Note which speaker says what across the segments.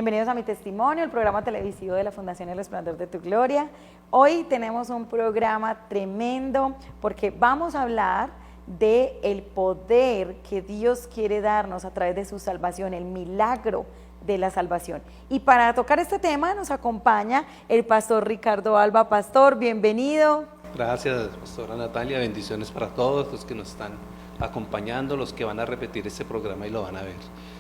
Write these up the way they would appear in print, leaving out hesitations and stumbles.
Speaker 1: Bienvenidos a Mi Testimonio, el programa televisivo de la Fundación El Resplandor de tu Gloria. Hoy tenemos un programa tremendo porque vamos a hablar del poder que Dios quiere darnos a través de su salvación, el milagro de la salvación. Y para tocar este tema nos acompaña el pastor Ricardo Alba. Pastor, bienvenido.
Speaker 2: Gracias, pastora Natalia, bendiciones para todos los que nos están acompañando, los que van a repetir este programa y lo van a ver.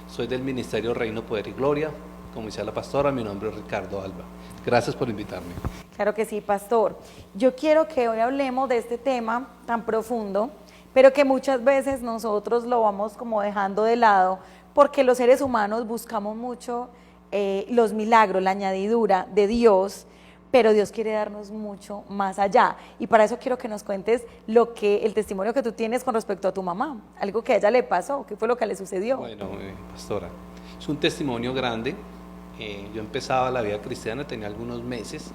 Speaker 2: Soy del Ministerio Reino, Poder y Gloria, como decía la pastora, mi nombre es Ricardo Alba. Gracias por invitarme.
Speaker 1: Claro que sí, pastor. Yo quiero que hoy hablemos de este tema tan profundo, pero que muchas veces nosotros lo vamos como dejando de lado, porque los seres humanos buscamos mucho los milagros, la añadidura de Dios, pero Dios quiere darnos mucho más allá. Y para eso quiero que nos cuentes el testimonio que tú tienes con respecto a tu mamá, algo que a ella le pasó, ¿qué fue lo que le sucedió?
Speaker 2: Bueno, pastora, es un testimonio grande. Yo empezaba la vida cristiana, tenía algunos meses,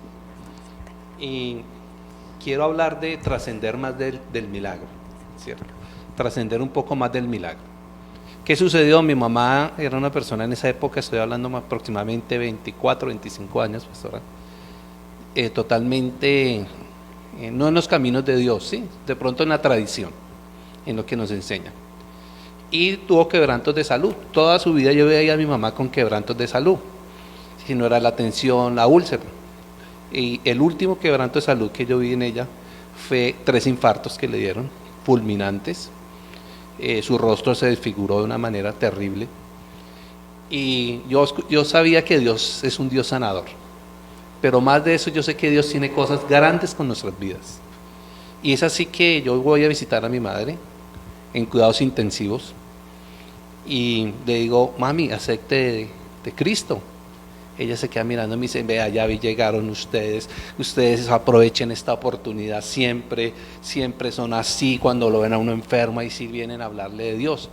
Speaker 2: y quiero hablar de trascender más del milagro, ¿cierto? Trascender un poco más del milagro. ¿Qué sucedió? Mi mamá era una persona en esa época, estoy hablando aproximadamente 24, 25 años, pastora, totalmente no en los caminos de Dios, ¿sí? De pronto en la tradición, en lo que nos enseñan. Y tuvo quebrantos de salud. Toda su vida yo veía a mi mamá con quebrantos de salud. Si no era la tensión, la úlcera. Y el último quebranto de salud que yo vi en ella fue 3 infartos que le dieron, fulminantes. Su rostro se desfiguró de una manera terrible. Y yo sabía que Dios es un Dios sanador. Pero más de eso, yo sé que Dios tiene cosas grandes con nuestras vidas. Y es así que yo voy a visitar a mi madre en cuidados intensivos y le digo, mami, acepte de Cristo. Ella se queda mirando y me dice, vea, ya llegaron ustedes aprovechen esta oportunidad, siempre son así cuando lo ven a uno enfermo y si vienen a hablarle de Dios.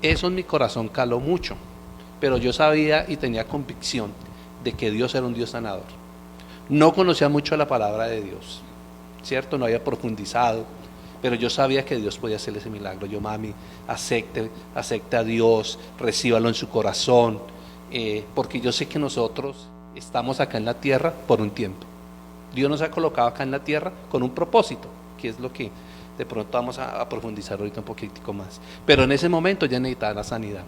Speaker 2: Eso en mi corazón caló mucho, pero yo sabía y tenía convicción de que Dios era un Dios sanador. No conocía mucho la palabra de Dios, ¿cierto? No había profundizado, pero yo sabía que Dios podía hacerle ese milagro. Yo, mami, acepte a Dios, recíbalo en su corazón, porque yo sé que nosotros estamos acá en la tierra por un tiempo. Dios nos ha colocado acá en la tierra con un propósito, que es lo que de pronto vamos a profundizar ahorita un poquitico más. Pero en ese momento ya necesitaba la sanidad.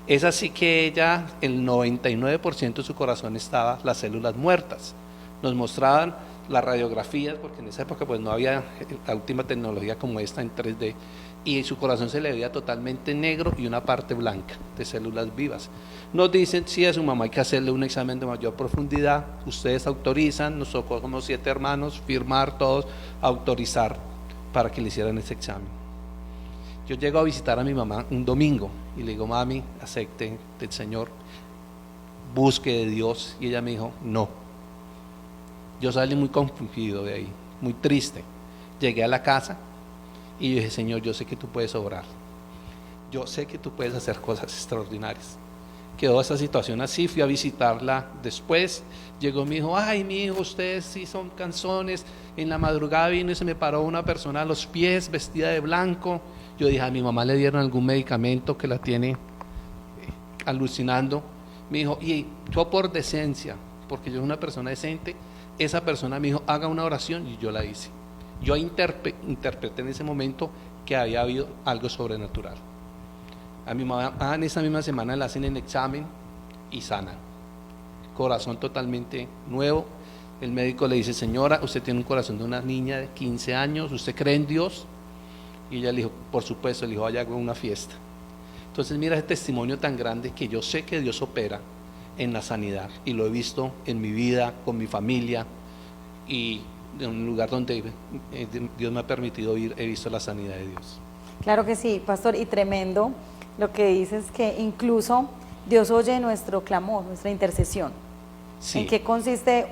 Speaker 2: Es así que ella, el 99% de su corazón estaba las células muertas. Nos mostraban las radiografías, porque en esa época pues no había la última tecnología como esta en 3D, y su corazón se le veía totalmente negro y una parte blanca de células vivas. Nos dicen, sí, a su mamá hay que hacerle un examen de mayor profundidad, ustedes autorizan, nos tocó como 7 hermanos, firmar todos, autorizar para que le hicieran ese examen. Yo llego a visitar a mi mamá un domingo y le digo, mami, acepte del Señor, busque de Dios, y ella me dijo, no. Yo salí muy confundido de ahí, muy triste. Llegué a la casa y yo dije, Señor, yo sé que tú puedes obrar. Yo sé que tú puedes hacer cosas extraordinarias. Quedó esa situación así, fui a visitarla después. Llegó mi hijo, ay, mi hijo, ustedes sí son canzones. En la madrugada vino y se me paró una persona a los pies, vestida de blanco. Yo dije, a mi mamá le dieron algún medicamento que la tiene alucinando. Me dijo, y yo por decencia, porque yo soy una persona decente, esa persona me dijo, haga una oración, y yo la hice. Yo interpreté en ese momento que había habido algo sobrenatural. A mi mamá en esa misma semana le hacen el examen y sana. Corazón totalmente nuevo. El médico le dice, señora, usted tiene un corazón de una niña de 15 años, ¿usted cree en Dios? Y ella le dijo, por supuesto, le dijo, vaya a una fiesta. Entonces mira ese testimonio tan grande que yo sé que Dios opera en la sanidad, y lo he visto en mi vida, con mi familia, y en un lugar donde Dios me ha permitido ir, he visto la sanidad de Dios.
Speaker 1: Claro que sí, pastor, y tremendo lo que dices, que incluso Dios oye nuestro clamor, nuestra intercesión. Sí. ¿En qué consiste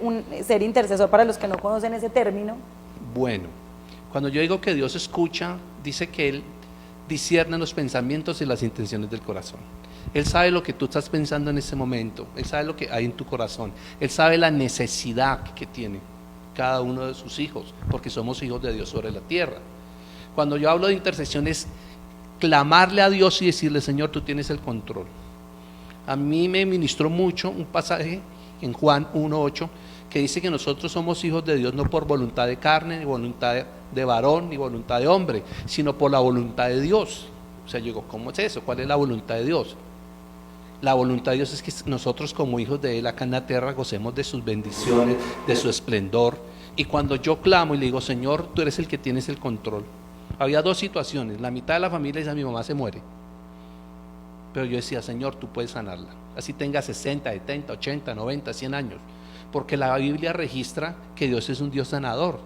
Speaker 1: ser intercesor para los que no conocen ese término?
Speaker 2: Bueno, cuando yo digo que Dios escucha, dice que Él discierne los pensamientos y las intenciones del corazón. Él sabe lo que tú estás pensando en ese momento, Él sabe lo que hay en tu corazón, Él sabe la necesidad que tiene cada uno de sus hijos, porque somos hijos de Dios sobre la tierra. Cuando yo hablo de intercesión es clamarle a Dios y decirle, Señor, tú tienes el control. A mí me ministró mucho un pasaje en Juan 1:8 que dice que nosotros somos hijos de Dios no por voluntad de carne, ni voluntad de varón, ni voluntad de hombre, sino por la voluntad de Dios. O sea, yo digo, ¿cómo es eso? ¿Cuál es la voluntad de Dios? La voluntad de Dios es que nosotros como hijos de Él acá en la tierra gocemos de sus bendiciones, de su esplendor. Y cuando yo clamo y le digo, Señor, tú eres el que tienes el control. Había dos situaciones, la mitad de la familia dice, mi mamá se muere. Pero yo decía, Señor, tú puedes sanarla. Así tenga 60, 70, 80, 90, 100 años. Porque la Biblia registra que Dios es un Dios sanador,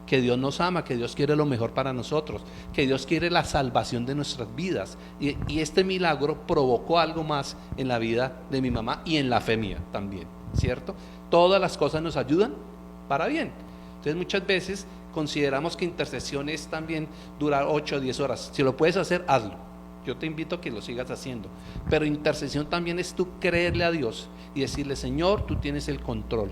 Speaker 2: que Dios nos ama, que Dios quiere lo mejor para nosotros, que Dios quiere la salvación de nuestras vidas. Y este milagro provocó algo más en la vida de mi mamá y en la fe mía también, ¿cierto? Todas las cosas nos ayudan para bien. Entonces muchas veces consideramos que intercesión es también durar 8 o 10 horas. Si lo puedes hacer, hazlo. Yo te invito a que lo sigas haciendo. Pero intercesión también es tú creerle a Dios y decirle, Señor, tú tienes el control.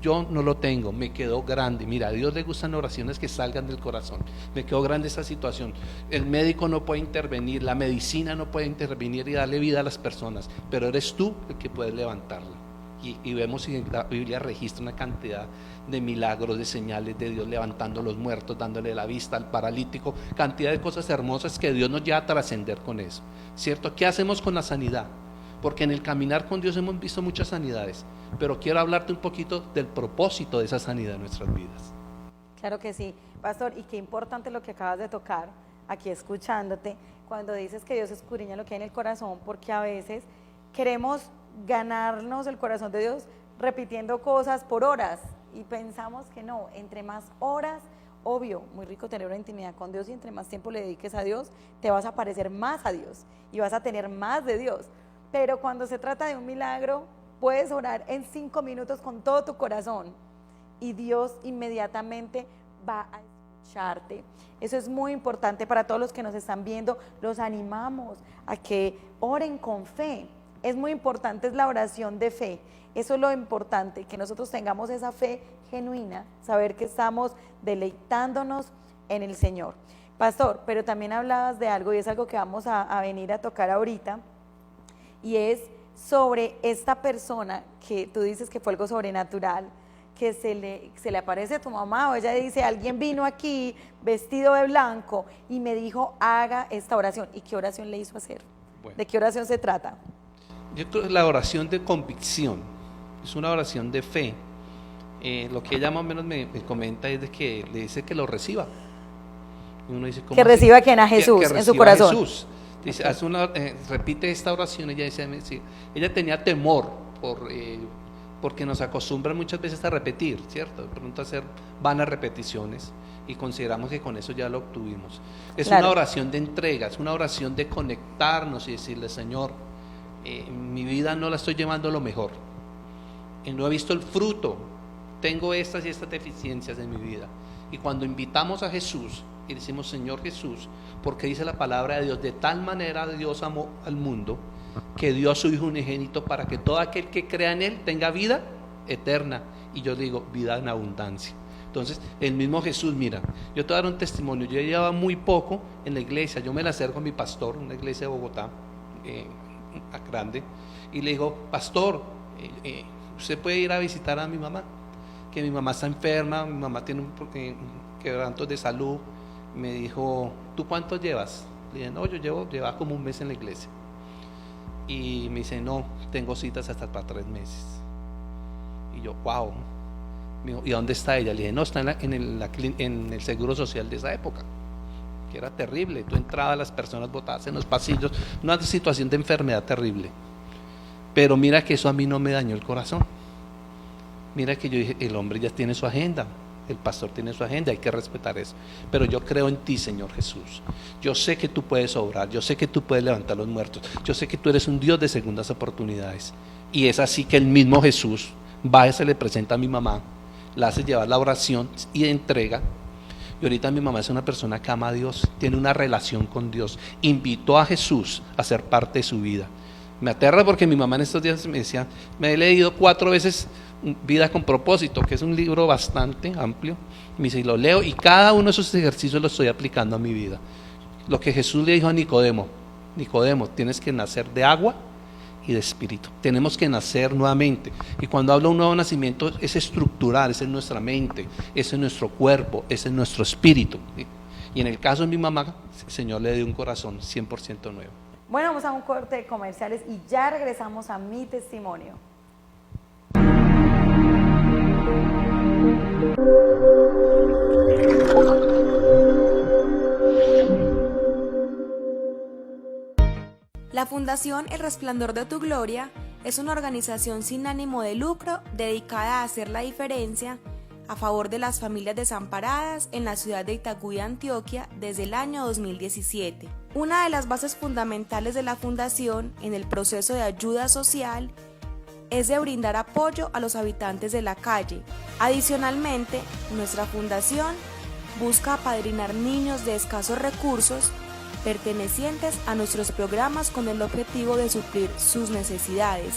Speaker 2: Yo no lo tengo, me quedó grande. Mira, a Dios le gustan oraciones que salgan del corazón. Me quedó grande esta situación. El médico no puede intervenir, la medicina no puede intervenir y darle vida a las personas, pero eres tú el que puedes levantarla. Y vemos en la Biblia registra una cantidad de milagros, de señales de Dios levantando a los muertos, dándole la vista al paralítico, cantidad de cosas hermosas que Dios nos lleva a trascender con eso, ¿cierto? ¿Qué hacemos con la sanidad? Porque en el caminar con Dios hemos visto muchas sanidades, pero quiero hablarte un poquito del propósito de esa sanidad en nuestras vidas.
Speaker 1: Claro que sí, pastor, y qué importante lo que acabas de tocar, aquí escuchándote, cuando dices que Dios escudriña lo que hay en el corazón, porque a veces queremos ganarnos el corazón de Dios repitiendo cosas por horas y pensamos que no, entre más horas, obvio, muy rico tener una intimidad con Dios y entre más tiempo le dediques a Dios, te vas a parecer más a Dios y vas a tener más de Dios, pero cuando se trata de un milagro, puedes orar en 5 minutos con todo tu corazón y Dios inmediatamente va a escucharte. Eso es muy importante para todos los que nos están viendo, los animamos a que oren con fe. Es muy importante, es la oración de fe. Eso es lo importante, que nosotros tengamos esa fe genuina, saber que estamos deleitándonos en el Señor. Pastor, pero también hablabas de algo y es algo que vamos a venir a tocar ahorita, y es sobre esta persona que tú dices que fue algo sobrenatural, que se le aparece a tu mamá o ella dice, alguien vino aquí vestido de blanco y me dijo, haga esta oración. ¿Y qué oración le hizo hacer? Bueno. ¿De qué oración se trata?
Speaker 2: Yo creo que la oración de convicción es una oración de fe. Lo que ella más o menos me comenta es de que le dice que lo reciba. Y uno dice, ¿cómo que reciba a quién? A Jesús, que en su corazón. Jesús. Dice, okay. Repite esta oración. Ella dice, ella tenía temor porque nos acostumbran muchas veces a repetir, ¿cierto? De pronto a hacer vanas repeticiones y consideramos que con eso ya lo obtuvimos. Es una oración de entrega, es una oración de conectarnos y decirle, Señor, mi vida no la estoy llevando a lo mejor, no he visto el fruto, tengo estas y estas deficiencias en mi vida. Y cuando invitamos a Jesús y decimos, Señor Jesús, porque dice la palabra de Dios, de tal manera Dios amó al mundo que dio a su Hijo unigénito para que todo aquel que crea en Él tenga vida eterna. Y yo digo, vida en abundancia. Entonces, el mismo Jesús, mira, yo te voy a dar un testimonio. Yo llevaba muy poco en la iglesia, yo me la acerco a mi pastor, una iglesia de Bogotá, grande, y le digo, pastor, usted puede ir a visitar a mi mamá, que mi mamá está enferma, mi mamá tiene un quebranto de salud. Me dijo, ¿tú cuántos llevas? Le dije, no, yo llevaba como un mes en la iglesia. Y me dice, no, tengo citas hasta para 3 meses. Y yo, wow. Me dijo, ¿y dónde está ella? Le dije, no, está en el seguro social de esa época, que era terrible. Tú entrabas, las personas botadas en los pasillos, una situación de enfermedad terrible. Pero mira que eso a mí no me dañó el corazón. Mira que yo dije, el hombre ya tiene su agenda, el pastor tiene su agenda, hay que respetar eso. Pero yo creo en ti, Señor Jesús. Yo sé que tú puedes obrar, yo sé que tú puedes levantar a los muertos, yo sé que tú eres un Dios de segundas oportunidades. Y es así que el mismo Jesús va y se le presenta a mi mamá, la hace llevar la oración y entrega. Y ahorita mi mamá es una persona que ama a Dios, tiene una relación con Dios, invitó a Jesús a ser parte de su vida. Me aterra porque mi mamá en estos días me decía, me he leído 4 veces Vida con Propósito, que es un libro bastante amplio. Me dice, y lo leo y cada uno de esos ejercicios los estoy aplicando a mi vida. Lo que Jesús le dijo a Nicodemo, Nicodemo, tienes que nacer de agua y de espíritu. Tenemos que nacer nuevamente. Y cuando hablo de un nuevo nacimiento, es estructural, es en nuestra mente, es en nuestro cuerpo, es en nuestro espíritu. ¿Sí? Y en el caso de mi mamá, el Señor le dio un corazón 100% nuevo.
Speaker 1: Bueno, vamos a un corte de comerciales y ya regresamos a mi testimonio.
Speaker 3: La Fundación El Resplandor de tu Gloria es una organización sin ánimo de lucro dedicada a hacer la diferencia a favor de las familias desamparadas en la ciudad de Itagüí, Antioquia, desde el año 2017. Una de las bases fundamentales de la Fundación en el proceso de ayuda social es de brindar apoyo a los habitantes de la calle. Adicionalmente, nuestra Fundación busca apadrinar niños de escasos recursos pertenecientes a nuestros programas con el objetivo de suplir sus necesidades.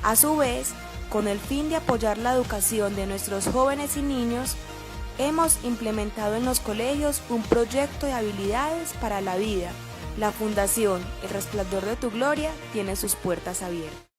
Speaker 3: A su vez, con el fin de apoyar la educación de nuestros jóvenes y niños, hemos implementado en los colegios un proyecto de habilidades para la vida. La Fundación El Resplandor de tu Gloria tiene sus puertas abiertas.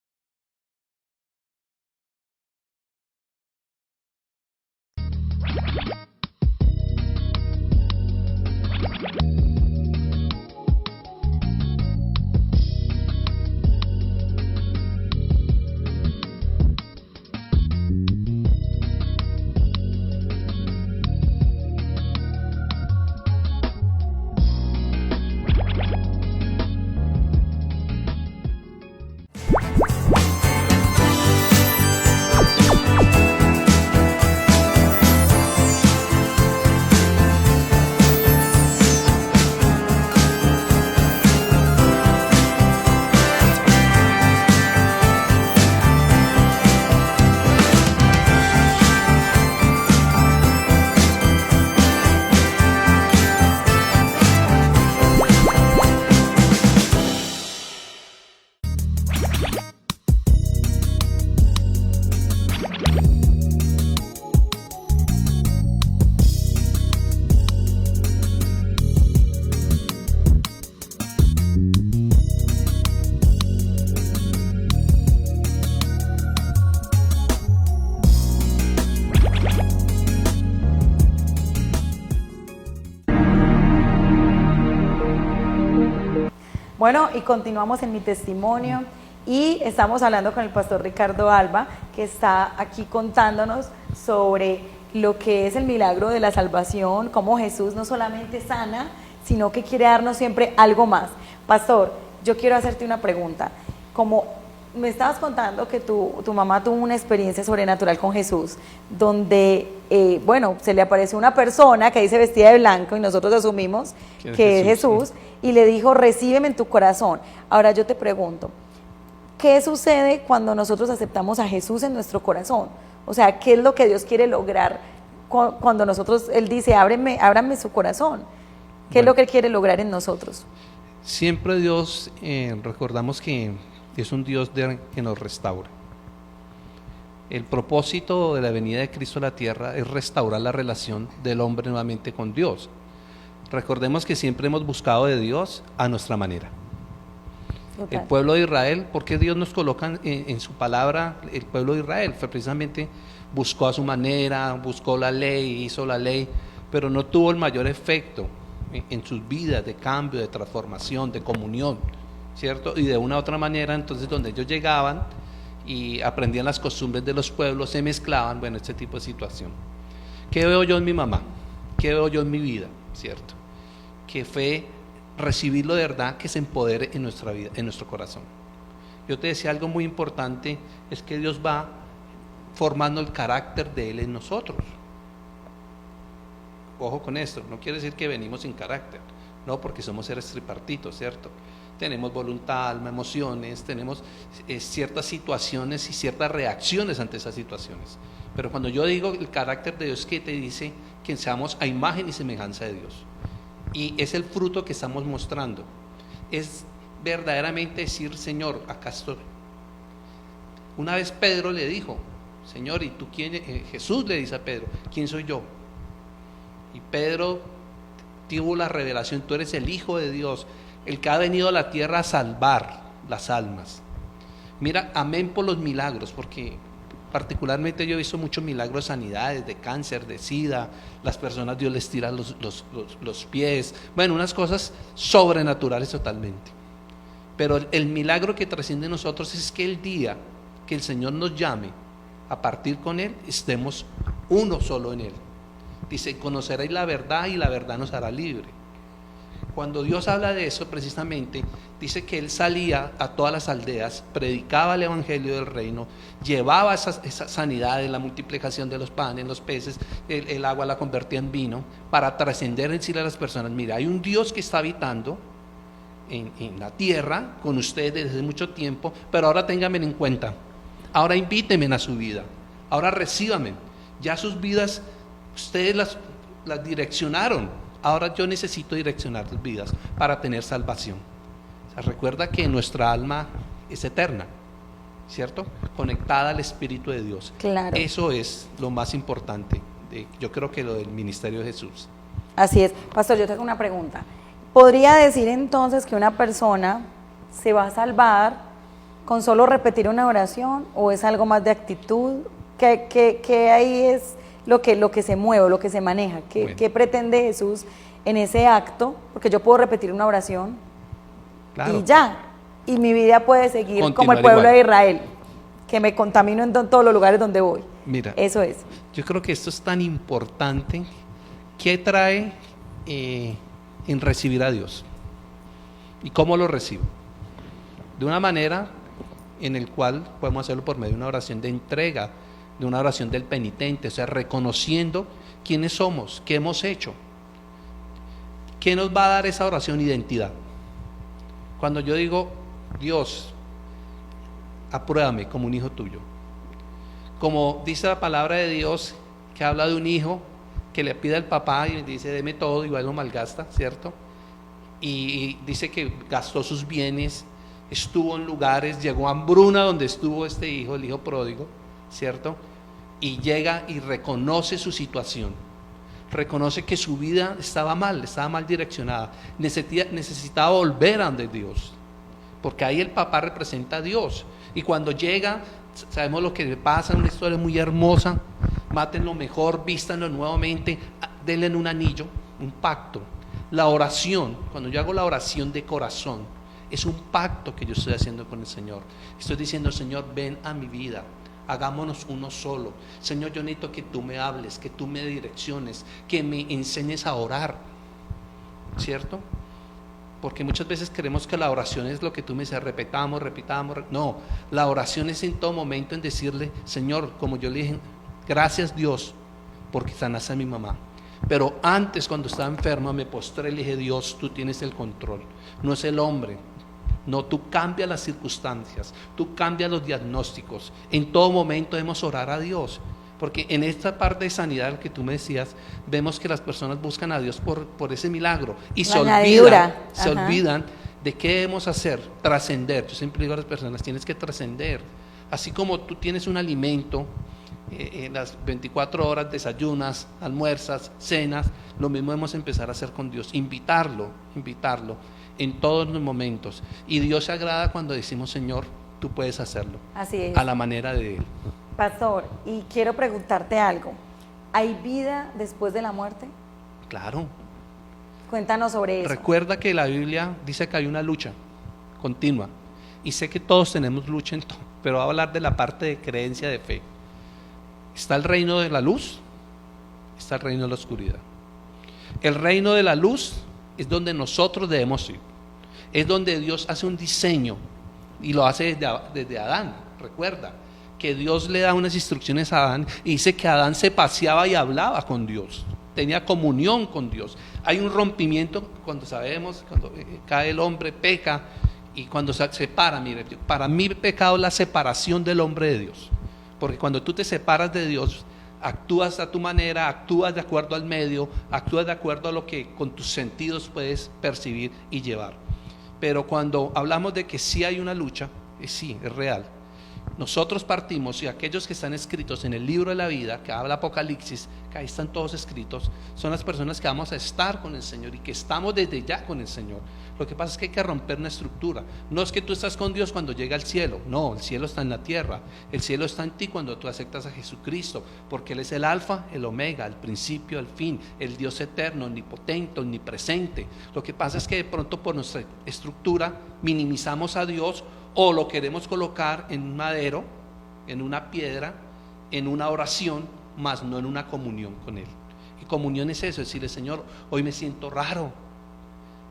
Speaker 1: Bueno, y continuamos en mi testimonio y estamos hablando con el pastor Ricardo Alba, que está aquí contándonos sobre lo que es el milagro de la salvación, cómo Jesús no solamente sana, sino que quiere darnos siempre algo más. Pastor, yo quiero hacerte una pregunta. Como me estabas contando que tu mamá tuvo una experiencia sobrenatural con Jesús, donde, se le apareció una persona que dice vestida de blanco y nosotros asumimos que es Jesús, sí. Y le dijo, recíbeme en tu corazón. Ahora yo te pregunto, ¿qué sucede cuando nosotros aceptamos a Jesús en nuestro corazón? O sea, ¿qué es lo que Dios quiere lograr cuando Él dice, ábrame su corazón? ¿Qué es lo que Él quiere lograr en nosotros?
Speaker 2: Siempre Dios, recordamos que es un Dios que nos restaura. El propósito de la venida de Cristo a la tierra es restaurar la relación del hombre nuevamente con Dios. Recordemos que siempre hemos buscado de Dios a nuestra manera. Total. El pueblo de Israel, ¿por qué Dios nos coloca en su palabra el pueblo de Israel? Fue precisamente buscó a su manera, buscó la ley, hizo la ley, pero no tuvo el mayor efecto en sus vidas de cambio, de transformación, de comunión, ¿cierto? Y de una u otra manera, entonces donde ellos llegaban y aprendían las costumbres de los pueblos, se mezclaban, bueno, este tipo de situación. ¿Qué veo yo en mi mamá? ¿Qué veo yo en mi vida? ¿Cierto? Que fue recibirlo de verdad, que se empodere en nuestra vida, en nuestro corazón. Yo te decía algo muy importante, es que Dios va formando el carácter de Él en nosotros. Ojo con esto, no quiere decir que venimos sin carácter, no, porque somos seres tripartitos, ¿cierto? Tenemos voluntad, alma, emociones, tenemos ciertas situaciones y ciertas reacciones ante esas situaciones. Pero cuando yo digo el carácter de Dios, que te dice que seamos a imagen y semejanza de Dios. Y es el fruto que estamos mostrando. Es verdaderamente decir, Señor, acá estoy. Una vez Pedro le dijo, Señor, ¿y tú quién? Jesús le dice a Pedro, ¿quién soy yo? Y Pedro tuvo la revelación, tú eres el Hijo de Dios, el que ha venido a la tierra a salvar las almas. Mira, amén por los milagros, porque particularmente yo he visto muchos milagros de sanidades, de cáncer, de sida, las personas Dios les tira los pies, bueno, unas cosas sobrenaturales totalmente. Pero el milagro que trasciende nosotros es que el día que el Señor nos llame a partir con Él, estemos uno solo en Él. Dice, conoceréis la verdad y la verdad nos hará libre. Cuando Dios habla de eso, precisamente, dice que Él salía a todas las aldeas, predicaba el evangelio del reino, llevaba esa sanidad, la multiplicación de los panes, los peces, el agua la convertía en vino, para trascender en decirle a las personas, mira, hay un Dios que está habitando en la tierra con ustedes desde mucho tiempo, pero ahora ténganme en cuenta, ahora invítenme a su vida, ahora recíbanme, ya sus vidas ustedes las direccionaron. Ahora yo necesito direccionar tus vidas para tener salvación. O sea, recuerda que nuestra alma es eterna, ¿cierto? Conectada al Espíritu de Dios.
Speaker 1: Claro.
Speaker 2: Eso es lo más importante, yo creo que lo del ministerio de Jesús.
Speaker 1: Así es. Pastor, yo tengo una pregunta. ¿Podría decir entonces que una persona se va a salvar con solo repetir una oración o es algo más de actitud? ¿Qué ahí es lo que se mueve, lo que se maneja? ¿Qué pretende Jesús en ese acto? Porque yo puedo repetir una oración, claro, y ya, y mi vida puede seguir continuar como el pueblo igual de Israel, que me contamino en todos los lugares donde voy.
Speaker 2: Mira,
Speaker 1: eso es.
Speaker 2: Yo creo que esto es tan importante. ¿Qué trae en recibir a Dios? ¿Y cómo lo recibo? De una manera en el cual podemos hacerlo por medio de una oración de entrega, de una oración del penitente, o sea, reconociendo quiénes somos, qué hemos hecho. ¿Qué nos va a dar esa oración? Identidad. Cuando yo digo, Dios, apruébame como un hijo tuyo. Como dice la palabra de Dios, que habla de un hijo que le pide al papá y dice, deme todo, igual lo malgasta, ¿cierto? Y dice que gastó sus bienes, estuvo en lugares, llegó a hambruna donde estuvo este hijo, el hijo pródigo, ¿cierto? Y llega y reconoce su situación, reconoce que su vida estaba mal direccionada, necesitaba volver a donde Dios, porque ahí el papá representa a Dios, y cuando llega, sabemos lo que le pasa, una historia muy hermosa, mátenlo mejor, vístanlo nuevamente, denle un anillo, un pacto. La oración, cuando yo hago la oración de corazón, es un pacto que yo estoy haciendo con el Señor. Estoy diciendo, Señor, ven a mi vida, hagámonos uno solo. Señor, yo necesito que tú me hables, que tú me direcciones, que me enseñes a orar, ¿cierto? Porque muchas veces creemos que la oración es lo que tú me dices, repitamos. No, la oración es en todo momento en decirle, Señor, como yo le dije, gracias Dios, porque sanaste a mi mamá. Pero antes, cuando estaba enferma, me postré y le dije, Dios, tú tienes el control, no es el hombre. No, tú cambias las circunstancias, tú cambias los diagnósticos. En todo momento debemos orar a Dios, porque en esta parte de sanidad que tú me decías, vemos que las personas buscan a Dios por ese milagro y se olvidan de qué debemos hacer, trascender. Yo siempre digo a las personas, tienes que trascender. Así como tú tienes un alimento, en las 24 horas desayunas, almuerzas, cenas, lo mismo debemos empezar a hacer con Dios, invitarlo en todos los momentos, y Dios se agrada cuando decimos, Señor, tú puedes hacerlo.
Speaker 1: Así es.
Speaker 2: A la manera de Él.
Speaker 1: Pastor, y quiero preguntarte algo, ¿hay vida después de la muerte?
Speaker 2: Claro.
Speaker 1: Cuéntanos sobre eso.
Speaker 2: Recuerda que la Biblia dice que hay una lucha continua, y sé que todos tenemos lucha en todo, pero voy a hablar de la parte de creencia, de fe. Está el reino de la luz, está el reino de la oscuridad. El reino de la luz es donde nosotros debemos ir, es donde Dios hace un diseño, y lo hace desde Adán. Recuerda que Dios le da unas instrucciones a Adán, y dice que Adán se paseaba y hablaba con Dios, tenía comunión con Dios. Hay un rompimiento cuando sabemos, cuando cae el hombre, peca, y cuando se separa. Mire, para mí el pecado es la separación del hombre de Dios, porque cuando tú te separas de Dios, actúas a tu manera, actúas de acuerdo al medio, actúas de acuerdo a lo que con tus sentidos puedes percibir y llevar. Pero cuando hablamos de que sí hay una lucha, sí, es real. nosotros partimos, y aquellos que están escritos en el libro de la vida, que habla Apocalipsis, que ahí están todos escritos, son las personas que vamos a estar con el Señor y que estamos desde ya con el Señor. Lo que pasa es que hay que romper una estructura. No es que tú estás con Dios cuando llega al cielo, no, el cielo está en la tierra. El cielo está en ti cuando tú aceptas a Jesucristo, porque Él es el alfa, el omega, el principio, el fin, el Dios eterno, omnipotente, omnipresente. Lo que pasa es que de pronto por nuestra estructura minimizamos a Dios, o lo queremos colocar en un madero, en una piedra, en una oración, más no en una comunión con Él. Y comunión es eso, decirle: Señor, hoy me siento raro.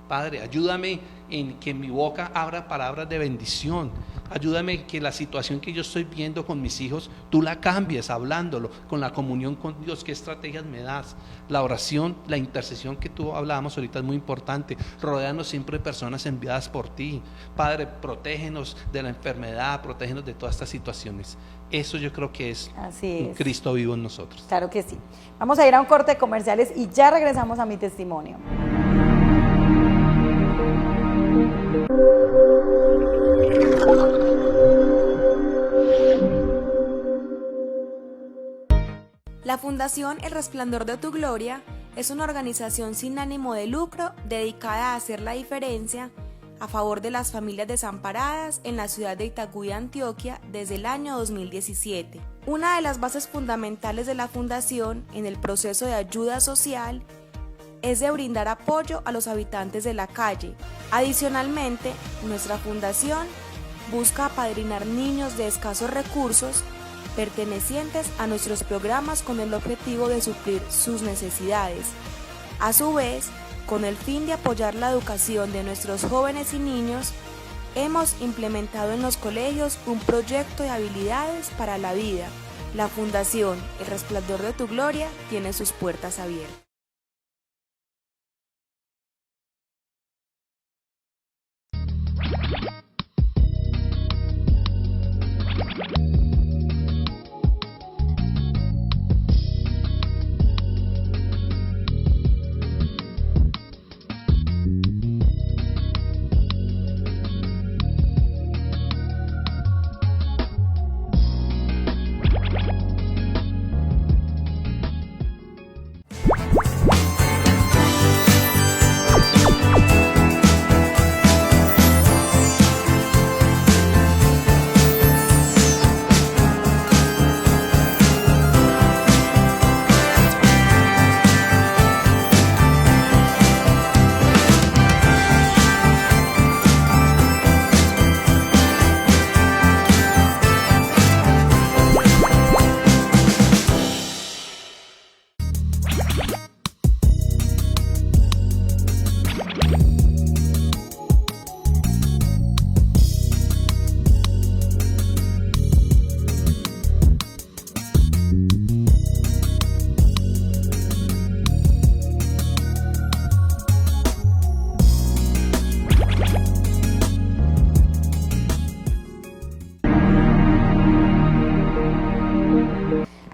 Speaker 2: Padre, ayúdame en que mi boca abra palabras de bendición. Ayúdame que la situación que yo estoy viendo con mis hijos, tú la cambies hablándolo, con la comunión con Dios. ¿Qué estrategias me das? La oración, la intercesión que tú hablábamos ahorita es muy importante. Rodéanos siempre de personas enviadas por ti. Padre, protégenos de la enfermedad, protégenos de todas estas situaciones. Eso yo creo que es un Cristo vivo en nosotros.
Speaker 1: Claro que sí. Vamos a ir a un corte de comerciales y ya regresamos a mi testimonio.
Speaker 3: La Fundación El Resplandor de tu Gloria es una organización sin ánimo de lucro dedicada a hacer la diferencia a favor de las familias desamparadas en la ciudad de Itagüí, Antioquia, desde el año 2017. Una de las bases fundamentales de la Fundación en el proceso de ayuda social es de brindar apoyo a los habitantes de la calle. Adicionalmente, nuestra fundación busca apadrinar niños de escasos recursos pertenecientes a nuestros programas con el objetivo de suplir sus necesidades. A su vez, con el fin de apoyar la educación de nuestros jóvenes y niños, hemos implementado en los colegios un proyecto de habilidades para la vida. La Fundación El Resplandor de tu Gloria tiene sus puertas abiertas.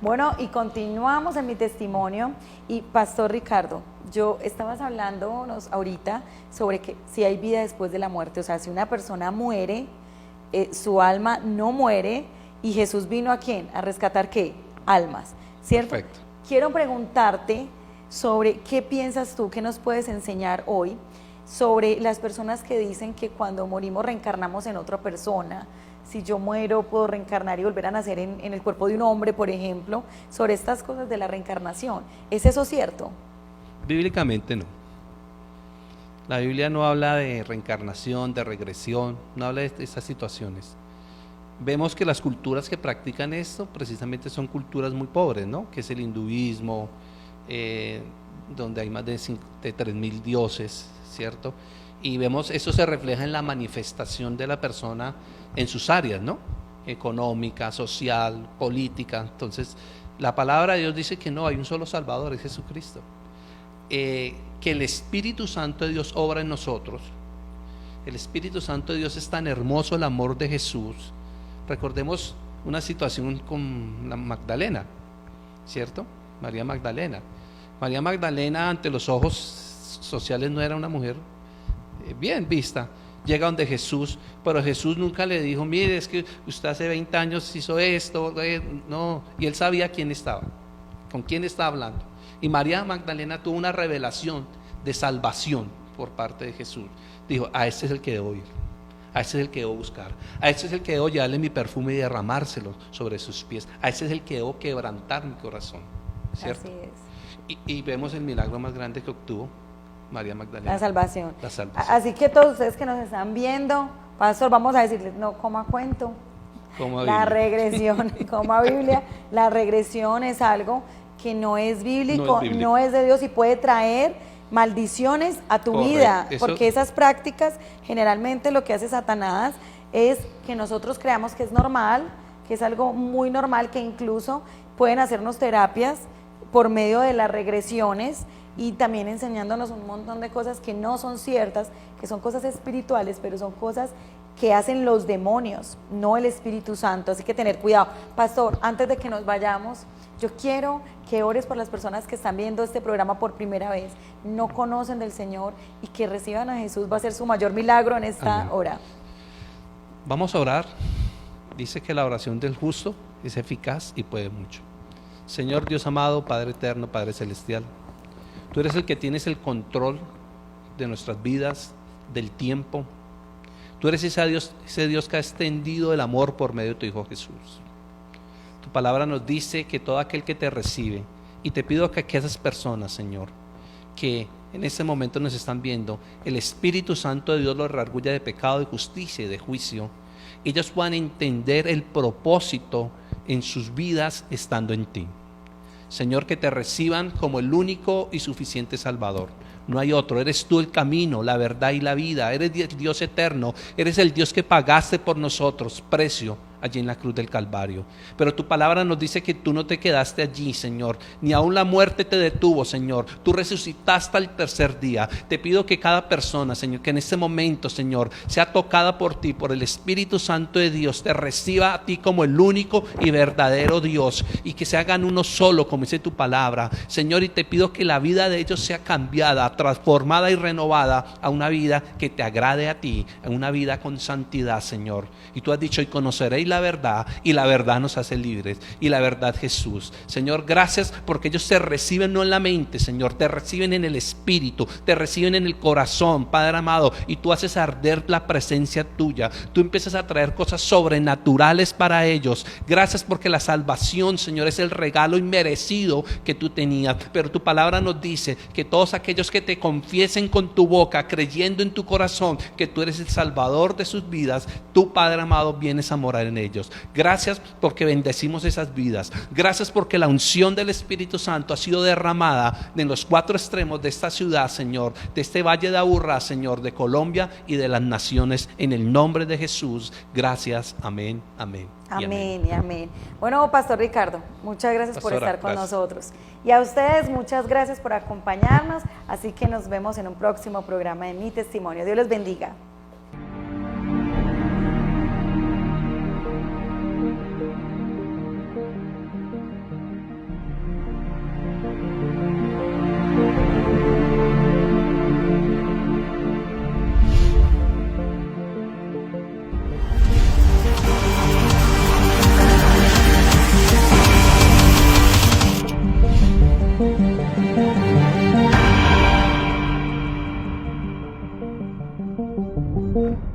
Speaker 1: Bueno, y continuamos en mi testimonio. Y Pastor Ricardo, estabas hablándonos ahorita sobre que si hay vida después de la muerte, o sea, si una persona muere, su alma no muere, y Jesús vino ¿a quién? A rescatar ¿qué? Almas, ¿cierto?
Speaker 2: Perfecto.
Speaker 1: Quiero preguntarte sobre qué piensas tú, qué nos puedes enseñar hoy sobre las personas que dicen que cuando morimos reencarnamos en otra persona. Si yo muero, puedo reencarnar y volver a nacer en el cuerpo de un hombre, por ejemplo, sobre estas cosas de la reencarnación. ¿Es eso cierto?
Speaker 2: Bíblicamente no. La Biblia no habla de reencarnación, de regresión, no habla de estas situaciones. Vemos que las culturas que practican esto precisamente son culturas muy pobres, ¿no? Que es el hinduismo, donde hay más de 3.000 dioses, ¿cierto? Y vemos, eso se refleja en la manifestación de la persona en sus áreas, ¿no? Económica, social, política. Entonces, la palabra de Dios dice que no, hay un solo Salvador, es Jesucristo. Que el Espíritu Santo de Dios obra en nosotros. El Espíritu Santo de Dios es tan hermoso, el amor de Jesús. Recordemos una situación con la Magdalena, ¿cierto? María Magdalena. María Magdalena, ante los ojos sociales, no era una mujer bien vista. llega donde Jesús, pero Jesús nunca le dijo, mire, es que usted hace 20 años hizo esto, no, y él sabía quién estaba, con quién estaba hablando. Y María Magdalena tuvo una revelación de salvación por parte de Jesús. Dijo, a este es el que debo ir, a este es el que debo buscar, a este es el que debo llevarle mi perfume y derramárselo sobre sus pies, a este es el que debo quebrantar mi corazón, ¿cierto?
Speaker 1: Así es.
Speaker 2: Y vemos el milagro más grande que obtuvo María Magdalena.
Speaker 1: La salvación.
Speaker 2: La salvación.
Speaker 1: Así que todos ustedes que nos están viendo, pastor, vamos a decirles, no coma cuento.
Speaker 2: Como
Speaker 1: La
Speaker 2: Biblia.
Speaker 1: regresión, como Biblia, la regresión es algo que no es bíblico, no es de Dios y puede traer maldiciones a tu
Speaker 2: Correcto.
Speaker 1: vida,
Speaker 2: Eso-
Speaker 1: porque esas prácticas generalmente lo que hace Satanás es que nosotros creamos que es normal, que es algo muy normal, que incluso pueden hacernos terapias por medio de las regresiones y también enseñándonos un montón de cosas que no son ciertas, que son cosas espirituales, pero son cosas que hacen los demonios, no el Espíritu Santo, así que tener cuidado. Pastor, antes de que nos vayamos, yo quiero que ores por las personas que están viendo este programa por primera vez, no conocen del Señor y que reciban a Jesús, va a ser su mayor milagro en esta
Speaker 2: Amén.
Speaker 1: hora.
Speaker 2: Vamos a orar. Dice que la oración del justo es eficaz y puede mucho. Señor Dios amado, Padre eterno, Padre celestial, tú eres el que tienes el control de nuestras vidas, del tiempo. Tú eres ese Dios que ha extendido el amor por medio de tu Hijo Jesús. Tu palabra nos dice que todo aquel que te recibe, y te pido que esas personas, Señor, que en este momento nos están viendo, el Espíritu Santo de Dios los redarguya de pecado, de justicia y de juicio, ellos puedan entender el propósito en sus vidas estando en ti. Señor, que te reciban como el único y suficiente Salvador. No hay otro, eres tú el camino, la verdad y la vida, eres Dios eterno, eres el Dios que pagaste por nosotros, precio allí en la cruz del Calvario. Pero tu palabra nos dice que tú no te quedaste allí, Señor, ni aun la muerte te detuvo, Señor. Tú resucitaste al tercer día. Te pido que cada persona, Señor, que en este momento, Señor, sea tocada por ti, por el Espíritu Santo de Dios, te reciba a ti como el único y verdadero Dios, y que se hagan uno solo, como dice tu palabra, Señor. Y te pido que la vida de ellos sea cambiada, transformada y renovada a una vida que te agrade a ti, a una vida con santidad, Señor. Y tú has dicho, y conoceréis la verdad, y la verdad nos hace libres, y la verdad Jesús. Señor, gracias porque ellos te reciben no en la mente, Señor, te reciben en el espíritu, te reciben en el corazón, Padre amado, y tú haces arder la presencia tuya. Tú empiezas a traer cosas sobrenaturales para ellos. Gracias porque la salvación, Señor, es el regalo inmerecido que tú tenías, pero tu palabra nos dice que todos aquellos que te confiesen con tu boca, creyendo en tu corazón que tú eres el Salvador de sus vidas, tú, Padre amado, vienes a morar en ellos. Gracias porque bendecimos esas vidas. Gracias porque la unción del Espíritu Santo ha sido derramada en los 4 extremos de esta ciudad, Señor, de este valle de Aburrá, Señor, de Colombia y de las naciones, en el nombre de Jesús. Gracias, amén, amén.
Speaker 1: Amén y amén. Bueno, Pastor Ricardo, muchas gracias por
Speaker 2: Pastora,
Speaker 1: estar con
Speaker 2: gracias.
Speaker 1: nosotros. Y a ustedes, muchas gracias por acompañarnos. Así que nos vemos en un próximo programa de Mi Testimonio. Dios los bendiga.
Speaker 4: Thank you.